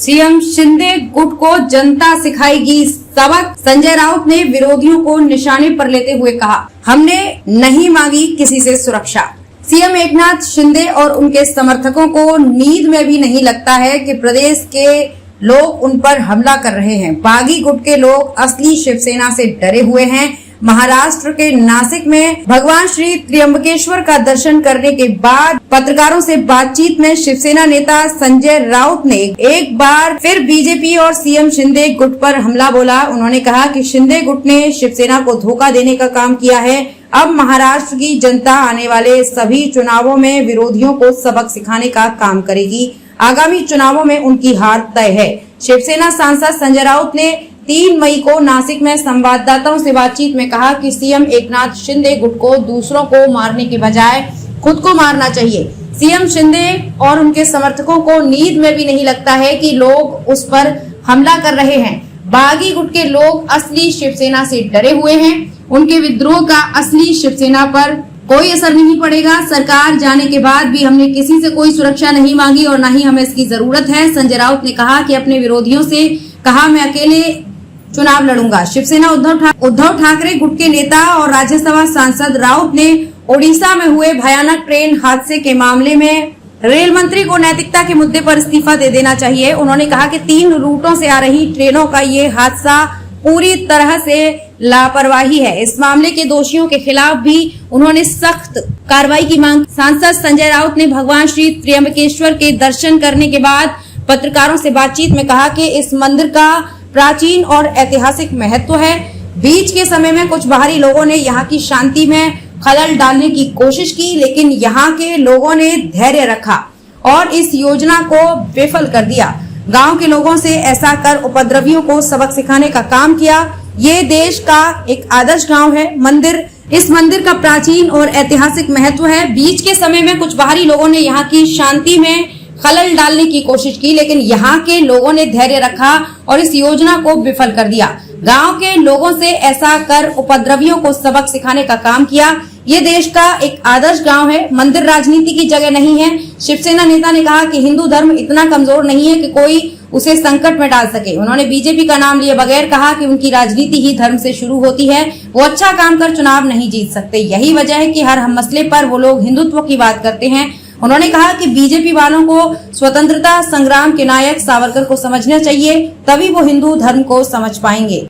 CM Shinde गुट को जनता सिखाएगी सबक। संजय राउत ने विरोधियों को निशाने पर लेते हुए कहा, हमने नहीं मांगी किसी से सुरक्षा। सीएम एकनाथ शिंदे और उनके समर्थकों को नींद में भी नहीं लगता है कि प्रदेश के लोग उन पर हमला कर रहे हैं। बागी गुट के लोग असली शिवसेना से डरे हुए हैं। महाराष्ट्र के नासिक में भगवान श्री त्र्यंबकेश्वर का दर्शन करने के बाद पत्रकारों से बातचीत में शिवसेना नेता संजय राउत ने एक बार फिर बीजेपी और सीएम शिंदे गुट पर हमला बोला। उन्होंने कहा कि शिंदे गुट ने शिवसेना को धोखा देने का काम किया है। अब महाराष्ट्र की जनता आने वाले सभी चुनावों में विरोधियों को सबक सिखाने का काम करेगी। आगामी चुनावों में उनकी हार तय है। शिवसेना सांसद संजय राउत ने 3 मई को नासिक में संवाददाताओं से बातचीत में कहा कि सीएम एकनाथ शिंदे गुट को दूसरों को मारने के बजाय खुद को मारना चाहिए। सीएम शिंदे और उनके समर्थकों को नींद में भी नहीं लगता है कि लोग उस पर हमला कर रहे हैं। बागी गुट के लोग असली शिवसेना से डरे हुए हैं। उनके विद्रोह का असली शिवसेना पर कोई असर नहीं पड़ेगा। सरकार जाने के बाद भी हमने किसी से कोई सुरक्षा नहीं मांगी और न ही हमें इसकी जरूरत है। संजय राउत ने कहा कि अपने विरोधियों से कहा, मैं अकेले चुनाव लड़ूंगा। शिवसेना उद्धव ठाकरे गुट के नेता और राज्यसभा सांसद राउत ने ओडिशा में हुए भयानक ट्रेन हादसे के मामले में रेल मंत्री को नैतिकता के मुद्दे पर इस्तीफा दे देना चाहिए। उन्होंने कहा कि 3 रूटों से आ रही ट्रेनों का ये हादसा पूरी तरह से लापरवाही है। इस मामले के दोषियों के खिलाफ भी उन्होंने सख्त कार्रवाई की मांग। सांसद संजय राउत ने भगवान श्री त्र्यंबकेश्वर के दर्शन करने के बाद पत्रकारों से बातचीत में कहा कि इस मंदिर का प्राचीन और ऐतिहासिक महत्व है। बीच के समय में कुछ बाहरी लोगों ने यहाँ की शांति में खलल डालने की कोशिश की, लेकिन यहाँ के लोगों ने धैर्य रखा और इस योजना को विफल कर दिया। गांव के लोगों से ऐसा कर उपद्रवियों को सबक सिखाने का काम किया। ये देश का एक आदर्श गांव है। इस मंदिर का प्राचीन और ऐतिहासिक महत्व है। बीच के समय में कुछ बाहरी लोगों ने यहाँ की शांति में खलल डालने की कोशिश की, लेकिन यहाँ के लोगों ने धैर्य रखा और इस योजना को विफल कर दिया। गांव के लोगों से ऐसा कर उपद्रवियों को सबक सिखाने का काम किया। ये देश का एक आदर्श गांव है। मंदिर राजनीति की जगह नहीं है। शिवसेना नेता ने कहा कि हिंदू धर्म इतना कमजोर नहीं है कि कोई उसे संकट में डाल सके। उन्होंने बीजेपी का नाम लिए बगैर कहा कि उनकी राजनीति ही धर्म से शुरू होती है। वो अच्छा काम कर चुनाव नहीं जीत सकते। यही वजह है कि हर मसले पर वो लोग हिंदुत्व की बात करते हैं। उन्होंने कहा कि बीजेपी वालों को स्वतंत्रता संग्राम के नायक सावरकर को समझना चाहिए, तभी वो हिंदू धर्म को समझ पाएंगे।